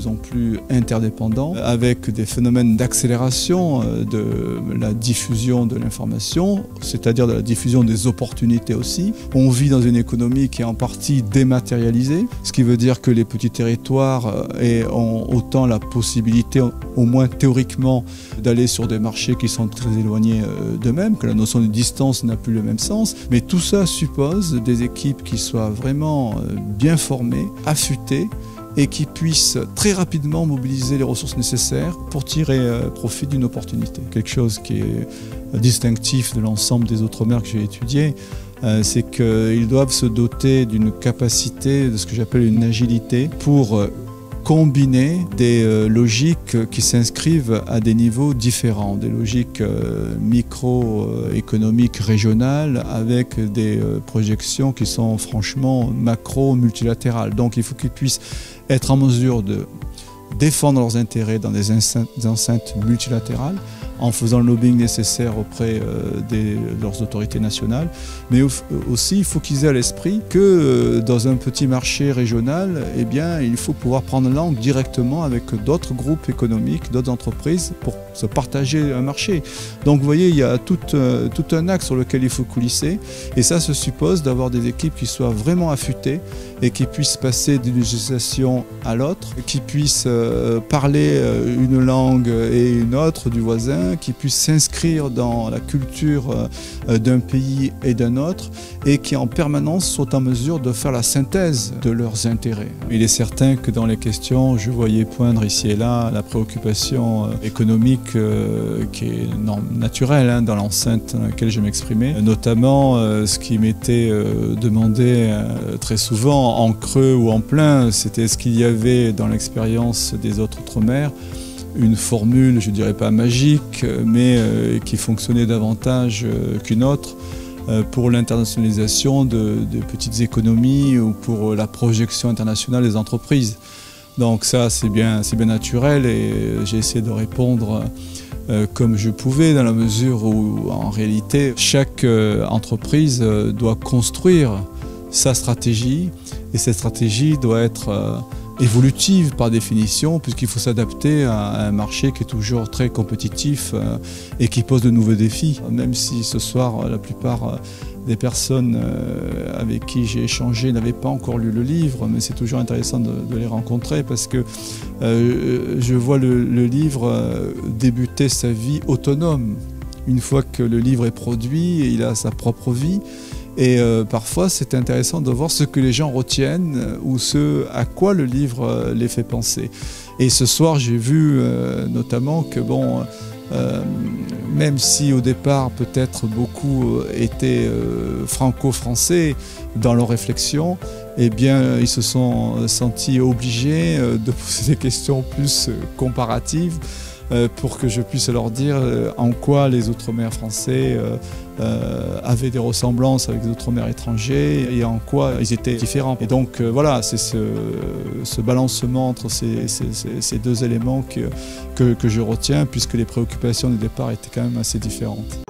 plus en plus interdépendants, avec des phénomènes d'accélération de la diffusion de l'information, c'est-à-dire de la diffusion des opportunités aussi. On vit dans une économie qui est en partie dématérialisée, ce qui veut dire que les petits territoires ont autant la possibilité, au moins théoriquement, d'aller sur des marchés qui sont très éloignés d'eux-mêmes, que la notion de distance n'a plus le même sens. Mais tout ça suppose des équipes qui soient vraiment bien formées, affûtées, et qui puissent très rapidement mobiliser les ressources nécessaires pour tirer profit d'une opportunité. Quelque chose qui est distinctif de l'ensemble des Outre-mer que j'ai étudiés, c'est qu'ils doivent se doter d'une capacité, de ce que j'appelle une agilité, pour combiner des logiques qui s'inscrivent à des niveaux différents, des logiques microéconomiques régionales avec des projections qui sont franchement macro-multilatérales. Donc il faut qu'ils puissent être en mesure de défendre leurs intérêts dans des enceintes multilatérales en faisant le lobbying nécessaire auprès de leurs autorités nationales. Mais aussi, il faut qu'ils aient à l'esprit que dans un petit marché régional, eh bien, il faut pouvoir prendre langue directement avec d'autres groupes économiques, d'autres entreprises pour se partager un marché. Donc vous voyez, il y a tout un axe sur lequel il faut coulisser. Et ça se suppose d'avoir des équipes qui soient vraiment affûtées et qui puissent passer d'une législation à l'autre, qui puissent parler une langue et une autre du voisin, qui puissent s'inscrire dans la culture d'un pays et d'un autre et qui en permanence sont en mesure de faire la synthèse de leurs intérêts. Il est certain que dans les questions, je voyais poindre ici et là la préoccupation économique qui est naturelle dans l'enceinte dans laquelle je m'exprimais, notamment ce qui m'était demandé très souvent en creux ou en plein, c'était ce qu'il y avait dans l'expérience des autres Outre-mer une formule, je ne dirais pas magique, mais qui fonctionnait davantage qu'une autre pour l'internationalisation de petites économies ou pour la projection internationale des entreprises. Donc ça, c'est bien naturel et j'ai essayé de répondre comme je pouvais dans la mesure où, en réalité, chaque entreprise doit construire sa stratégie et cette stratégie doit être évolutive par définition, puisqu'il faut s'adapter à un marché qui est toujours très compétitif et qui pose de nouveaux défis. Même si ce soir, la plupart des personnes avec qui j'ai échangé n'avaient pas encore lu le livre, mais c'est toujours intéressant de les rencontrer parce que je vois le livre débuter sa vie autonome. Une fois que le livre est produit, il a sa propre vie. Et parfois, c'est intéressant de voir ce que les gens retiennent ou ce à quoi le livre les fait penser. Et ce soir, j'ai vu notamment que, même si au départ, peut-être beaucoup étaient franco-français dans leur réflexion, eh bien, ils se sont sentis obligés de poser des questions plus comparatives pour que je puisse leur dire en quoi les Outre-mer français avaient des ressemblances avec les Outre-mer étrangers et en quoi ils étaient différents. Et donc voilà, c'est ce balancement entre ces deux éléments que je retiens, puisque les préoccupations du départ étaient quand même assez différentes.